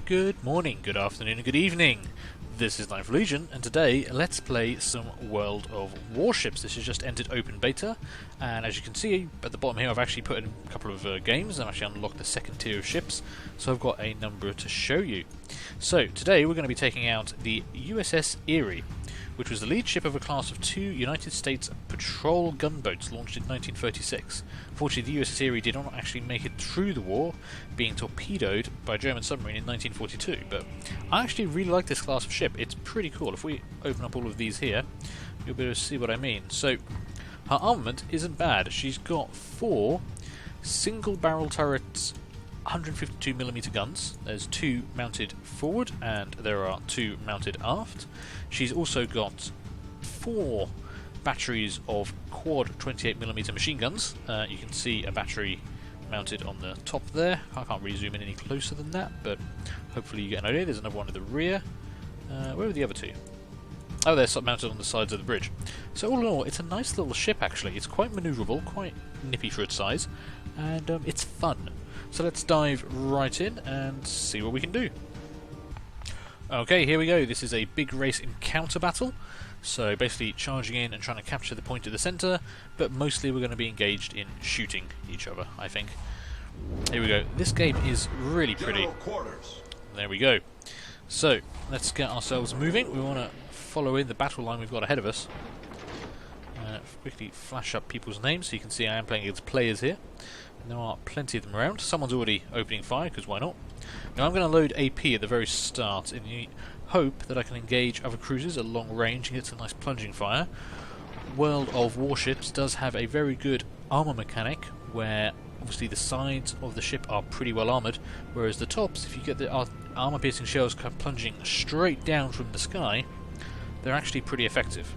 Good morning, good afternoon and good evening. This is Ninth Legion, and today let's play some World of Warships. This has just entered Open Beta, and as you can see at the bottom here I've actually put in a couple of games. I've actually unlocked the second tier of ships, so I've got a number to show you. So today we're going to be taking out the USS Eerie, which was the lead ship of a class of 2 United States patrol gunboats launched in 1936. Fortunately, the USS Eerie did not actually make it through the war, being torpedoed by a German submarine in 1942, but I actually really like this class of ship. It's pretty cool. If we open up all of these here, you'll be able to see what I mean. So, her armament isn't bad. She's got 4 single barrel turrets, 152mm guns. There's 2 mounted forward and there are 2 mounted aft. She's also got 4 batteries of quad 28mm machine guns. You can see a battery mounted on the top there. I can't really zoom in any closer than that, but hopefully you get an idea. There's another one at the rear. Where are the other 2? Oh, they're mounted on the sides of the bridge. So all in all, it's a nice little ship actually. It's quite manoeuvrable, quite nippy for its size, and it's fun. So let's dive right in and see what we can do. Okay, here we go. This is a big race encounter battle. So basically charging in and trying to capture the point at the centre, but mostly we're going to be engaged in shooting each other, I think. Here we go. This game is really pretty. There we go. So let's get ourselves moving. We want to follow in the battle line we've got ahead of us. Quickly flash up people's names so you can see I am playing against players here. There are plenty of them around. Someone's already opening fire, because why not? Now I'm going to load AP at the very start in the hope that I can engage other cruisers at long range and get some nice plunging fire. World of Warships does have a very good armour mechanic where obviously the sides of the ship are pretty well armoured, whereas the tops, if you get the armour-piercing shells plunging straight down from the sky, they're actually pretty effective.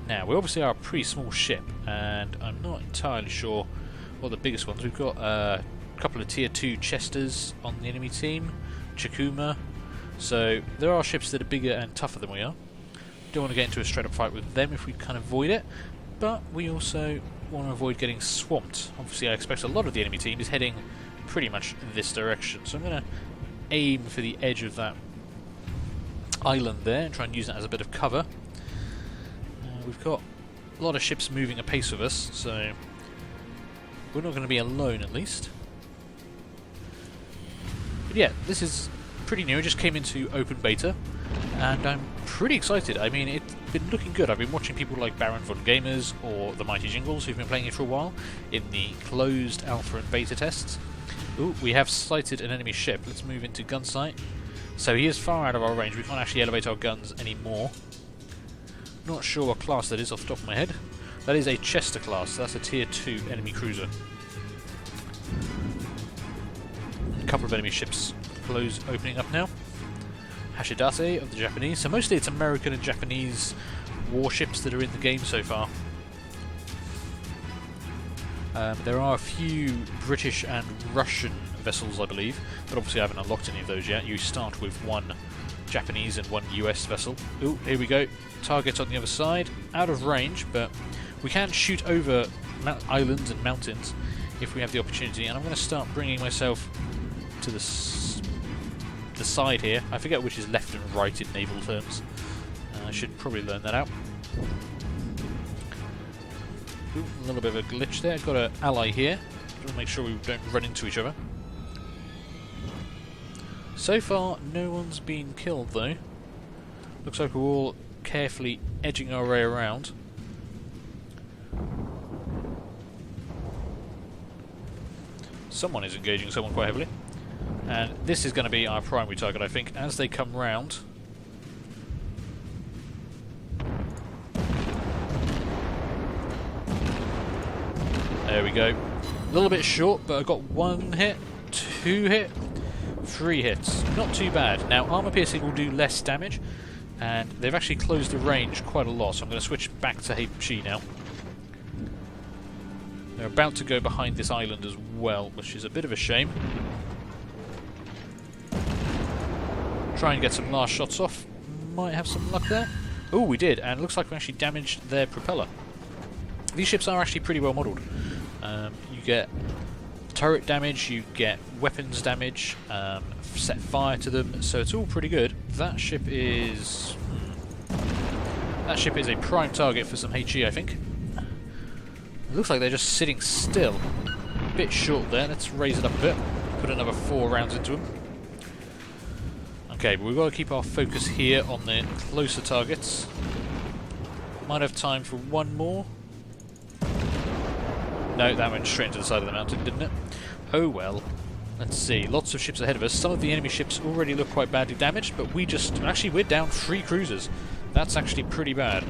Now, we obviously are a pretty small ship, and I'm not entirely sure what the biggest ones. We've got a couple of tier 2 Chesters on the enemy team, Chakuma, so there are ships that are bigger and tougher than we are. Don't want to get into a straight up fight with them if we can avoid it, but we also want to avoid getting swamped. Obviously I expect a lot of the enemy team is heading pretty much this direction, so I'm going to aim for the edge of that island there and try and use that as a bit of cover. We've got a lot of ships moving apace with us, so we're not going to be alone at least. But yeah, this is pretty new. It just came into Open Beta, and I'm pretty excited. I mean, it's been looking good. I've been watching people like Baron Von Gamers or the Mighty Jingles who've been playing it for a while in the closed alpha and beta tests. Ooh, we have sighted an enemy ship. Let's move into gun sight. So he is far out of our range. We can't actually elevate our guns anymore. Not sure what class that is off the top of my head. That is a Chester class, so that's a tier 2 enemy cruiser. A couple of enemy ships opening up now. Hashidate of the Japanese, so mostly it's American and Japanese warships that are in the game so far. There are a few British and Russian vessels, I believe, but obviously I haven't unlocked any of those yet. You start with 1 Japanese and 1 US vessel. Ooh, here we go. Target on the other side. Out of range, but we can shoot over islands and mountains if we have the opportunity. And I'm going to start bringing myself to the side here. I forget which is left and right in naval terms. I should probably learn that out. Ooh, a little bit of a glitch there. Got an ally here. Got to make sure we don't run into each other. So far, no one's been killed though. Looks like we're all carefully edging our way around. Someone is engaging someone quite heavily. And this is going to be our primary target, I think, as they come round. There we go. A little bit short, but I got 1 hit, 2 hit, 3 hits. Not too bad. Now, armor piercing will do less damage, and they've actually closed the range quite a lot, so I'm going to switch back to HE now. They're about to go behind this island as well, which is a bit of a shame. Try and get some last shots off. Might have some luck there. Oh, we did, and it looks like we actually damaged their propeller. These ships are actually pretty well modelled. You get turret damage, you get weapons damage, set fire to them, so it's all pretty good. That ship is... That ship is a prime target for some HE, I think. It looks like they're just sitting still. A bit short there. Let's raise it up a bit. Put another 4 rounds into them. Okay, but we've got to keep our focus here on the closer targets. Might have time for one more. No, that went straight into the side of the mountain, didn't it? Oh well. Let's see. Lots of ships ahead of us. Some of the enemy ships already look quite badly damaged, but we just... Actually, we're down 3 cruisers. That's actually pretty bad.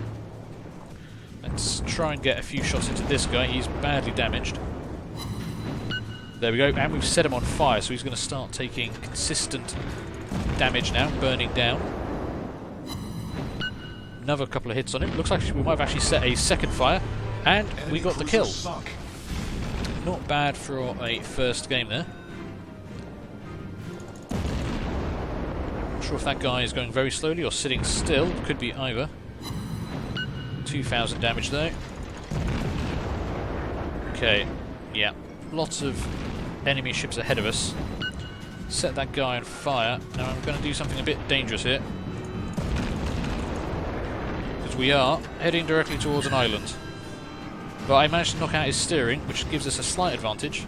Let's try and get a few shots into this guy. He's badly damaged. There we go. And we've set him on fire, so he's going to start taking consistent damage now, burning down. Another couple of hits on him. Looks like we might have actually set a second fire, and we got the kill. Not bad for a first game there. Not sure if that guy is going very slowly or sitting still. Could be either. 2,000 damage though. Okay, yeah. Lots of enemy ships ahead of us. Set that guy on fire. Now I'm going to do something a bit dangerous here. Because we are heading directly towards an island. But I managed to knock out his steering, which gives us a slight advantage.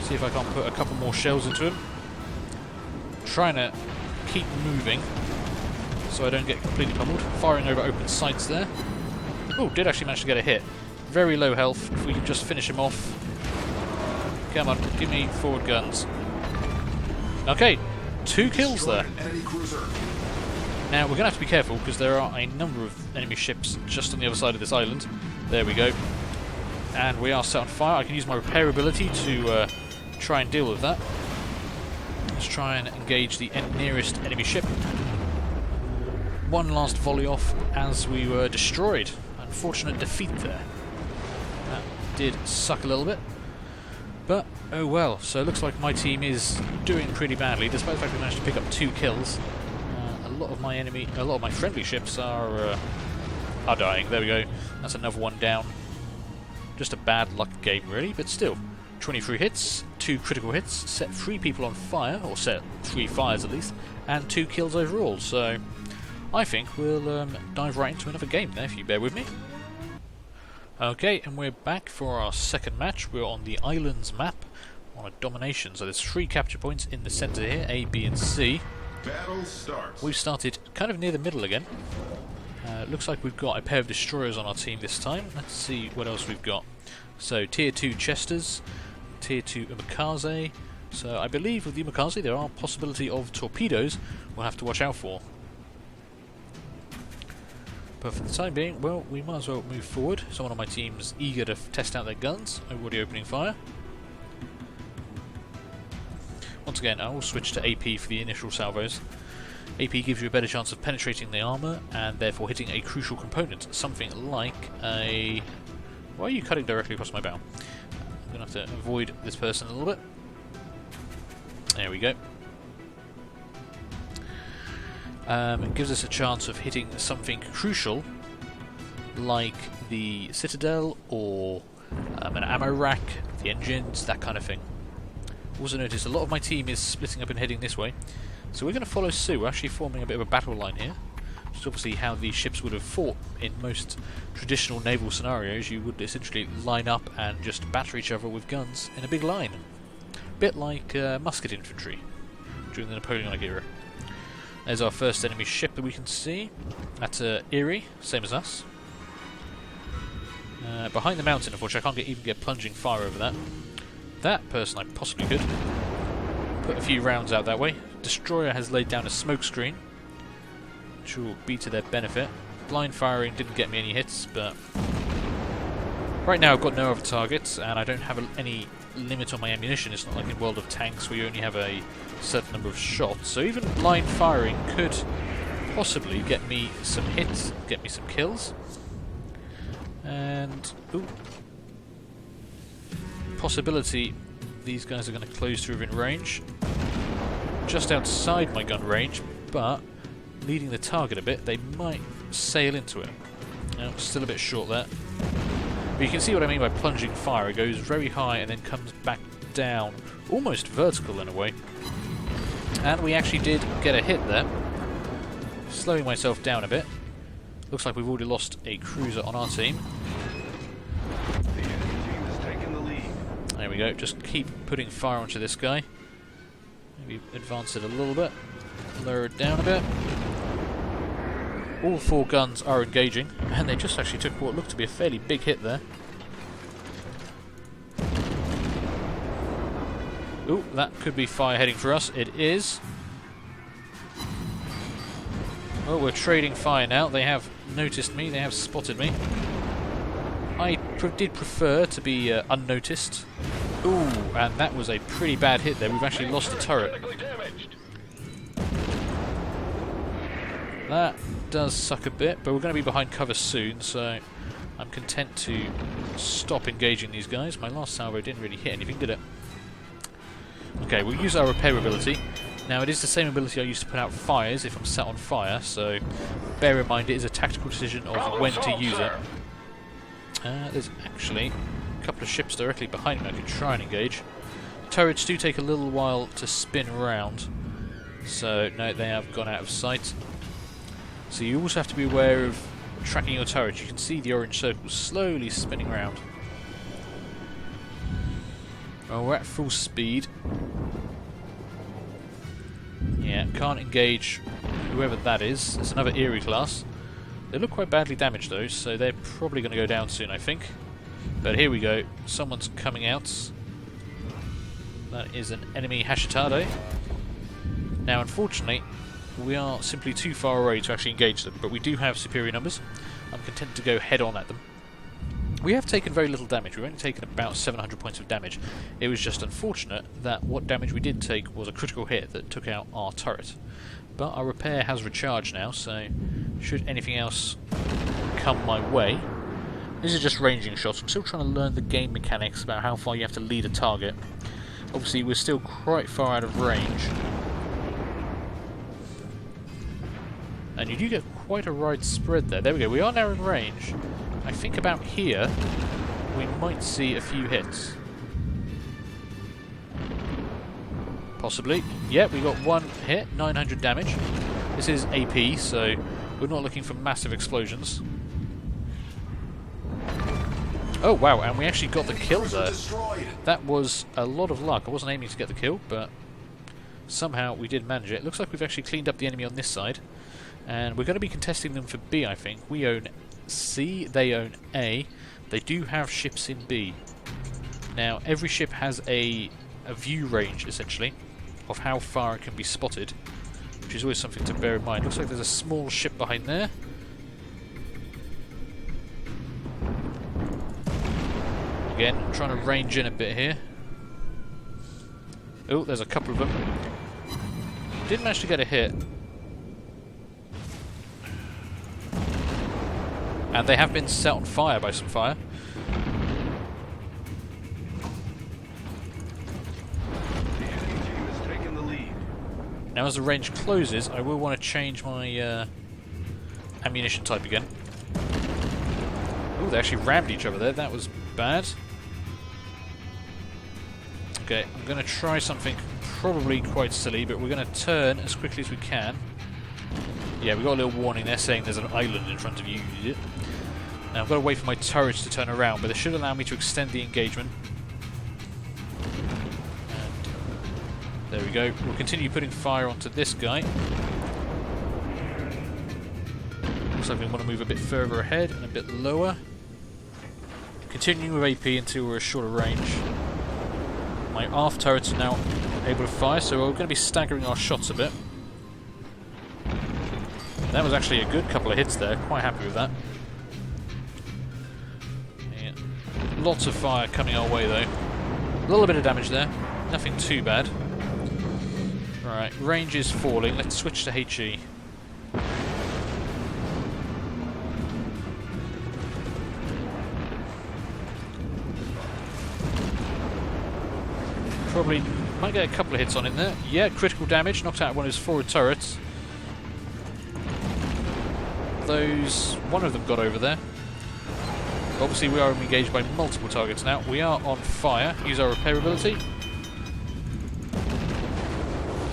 See if I can't put a couple more shells into him. Trying to keep moving so I don't get completely pummeled. Firing over open sights there. Oh, did actually manage to get a hit. Very low health. If we can just finish him off. Come on, give me forward guns. Okay, 2 kills there. Now we're going to have to be careful because there are a number of enemy ships just on the other side of this island. There we go. And we are set on fire. I can use my repair ability to try and deal with that. Let's try and engage the nearest enemy ship. One last volley off as we were destroyed. Unfortunate defeat there. That did suck a little bit. But, oh well. So it looks like my team is doing pretty badly, despite the fact we managed to pick up 2 kills. A lot of my friendly ships are dying. There we go. That's another one down. Just a bad luck game, really, but still. 23 hits, 2 critical hits, set 3 people on fire, or set 3 fires at least, and 2 kills overall. So, I think we'll dive right into another game there, if you bear with me. Okay, and we're back for our second match. We're on the Islands map, on a domination. So there's 3 capture points in the centre here, A, B, and C. Battle starts. We've started kind of near the middle again. Looks like we've got a pair of destroyers on our team this time. Let's see what else we've got. So tier 2 Chesters, tier 2 Umikaze. So I believe with the Umikaze there are possibility of torpedoes we'll have to watch out for. But for the time being, well, we might as well move forward. Someone on my team's eager to test out their guns. I'm already opening fire. Once again, I will switch to AP for the initial salvos. AP gives you a better chance of penetrating the armour and therefore hitting a crucial component, something like a... Why are you cutting directly across my bow? I'm going to have to avoid this person a little bit. There we go. It gives us a chance of hitting something crucial like the Citadel or an ammo rack, the engines, that kind of thing. Also notice a lot of my team is splitting up and heading this way, so we're going to follow suit. We're actually forming a bit of a battle line here, which is obviously how these ships would have fought in most traditional naval scenarios. You would essentially line up and just batter each other with guns in a big line, a bit like musket infantry during the Napoleonic era. There's our first enemy ship that we can see. That's Eerie, same as us. Behind the mountain, unfortunately, I can't even get plunging fire over that. That person I possibly could. Put a few rounds out that way. Destroyer has laid down a smoke screen, which will be to their benefit. Blind firing didn't get me any hits, but right now I've got no other targets, and I don't have any limit on my ammunition. It's not like in World of Tanks where you only have a certain number of shots. So even blind firing could possibly get me some hits, get me some kills. And ooh, possibility these guys are going to close through in range. Just outside my gun range, but leading the target a bit, they might sail into it. No, still a bit short there. But you can see what I mean by plunging fire. It goes very high and then comes back down, almost vertical in a way. And we actually did get a hit there. Slowing myself down a bit. Looks like we've already lost a cruiser on our team. The enemy team has taken the lead. There we go, just keep putting fire onto this guy. Maybe advance it a little bit. Lower it down a bit. All 4 guns are engaging, and they just actually took what looked to be a fairly big hit there. Ooh, that could be fire heading for us. It is. Well, we're trading fire now. They have noticed me. They have spotted me. I did prefer to be unnoticed. Ooh, and that was a pretty bad hit there. We've actually lost a turret. That does suck a bit, but we're going to be behind cover soon, so I'm content to stop engaging these guys. My last salvo didn't really hit anything, did it? Okay, we'll use our repair ability. Now, it is the same ability I used to put out fires if I'm set on fire, so bear in mind it is a tactical decision of when to use it. There's actually a couple of ships directly behind me I could try and engage. Turrets do take a little while to spin around, so no, they have gone out of sight. So you also have to be aware of tracking your turrets. You can see the orange circle slowly spinning around. Well, we're at full speed. Yeah, can't engage whoever that is. It's another Eerie class. They look quite badly damaged though, so they're probably going to go down soon, I think. But here we go. Someone's coming out. That is an enemy Hashitado. Now, unfortunately, we are simply too far away to actually engage them, but we do have superior numbers. I'm content to go head on at them. We have taken very little damage. We've only taken about 700 points of damage. It was just unfortunate that what damage we did take was a critical hit that took out our turret. But our repair has recharged now, so should anything else come my way... These are just ranging shots. I'm still trying to learn the game mechanics about how far you have to lead a target. Obviously, we're still quite far out of range. And you do get quite a wide spread there. There we go, we are now in range. I think about here, we might see a few hits. Possibly. Yeah, we got one hit, 900 damage. This is AP, so we're not looking for massive explosions. Oh wow, and we actually got the kill there. That was a lot of luck. I wasn't aiming to get the kill, but somehow we did manage it. Looks like we've actually cleaned up the enemy on this side. And we're going to be contesting them for B, I think. We own C, they own A. They do have ships in B. Now, every ship has a view range, essentially, of how far it can be spotted, which is always something to bear in mind. Looks like there's a small ship behind there. Again, trying to range in a bit here. Oh, there's a couple of them. Didn't manage to get a hit. And they have been set on fire by some fire. The enemy team has taken the lead. Now as the range closes, I will want to change my ammunition type again. Oh, they actually rammed each other there. That was bad. Okay, I'm going to try something probably quite silly, but we're going to turn as quickly as we can. Yeah, we got a little warning there saying there's an island in front of you. Now I've got to wait for my turrets to turn around, but it should allow me to extend the engagement. And there we go. We'll continue putting fire onto this guy. Looks like we want to move a bit further ahead and a bit lower. Continuing with AP until we're a shorter range. My aft turrets are now able to fire, so we're going to be staggering our shots a bit. That was actually a good couple of hits there, quite happy with that. Yeah. Lots of fire coming our way though. A little bit of damage there, nothing too bad. Right, range is falling, let's switch to HE. Probably might get a couple of hits on in there. Yeah, critical damage, knocked out one of his forward turrets. One of them got over there. Obviously we are engaged by multiple targets now. We are on fire. Use our repair ability.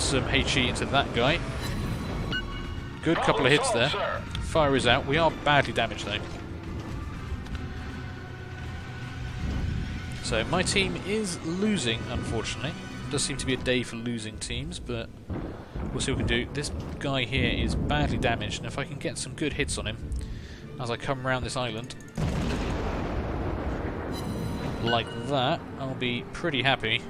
some HE into that guy. Good couple of hits there. Fire is out. We are badly damaged though. So my team is losing, unfortunately. It does seem to be a day for losing teams, but we'll see what we can do. This guy here is badly damaged, and if I can get some good hits on him as I come around this island, like that, I'll be pretty happy.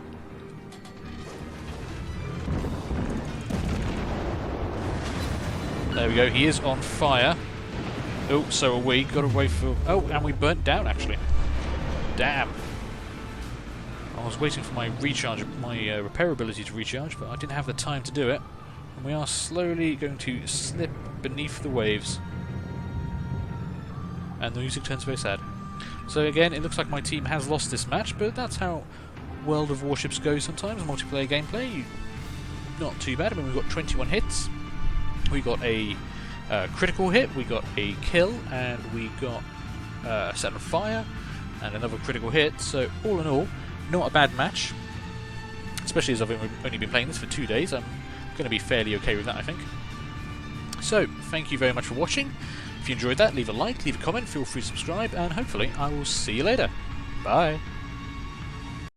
There we go, he is on fire. Oh, so are we. Got to wait for... Oh, and we burnt down, actually. Damn. I was waiting for my recharge, my repair ability to recharge, but I didn't have the time to do it. And we are slowly going to slip beneath the waves. And the music turns very sad. So again, it looks like my team has lost this match, but that's how World of Warships goes sometimes, multiplayer gameplay. Not too bad. I mean, we've got 21 hits. We got a critical hit, we got a kill, and we got set on fire, and another critical hit. So all in all, not a bad match. Especially as I've only been playing this for 2 days, I'm going to be fairly okay with that, I think. So, thank you very much for watching. If you enjoyed that, leave a like, leave a comment, feel free to subscribe, and hopefully I will see you later. Bye!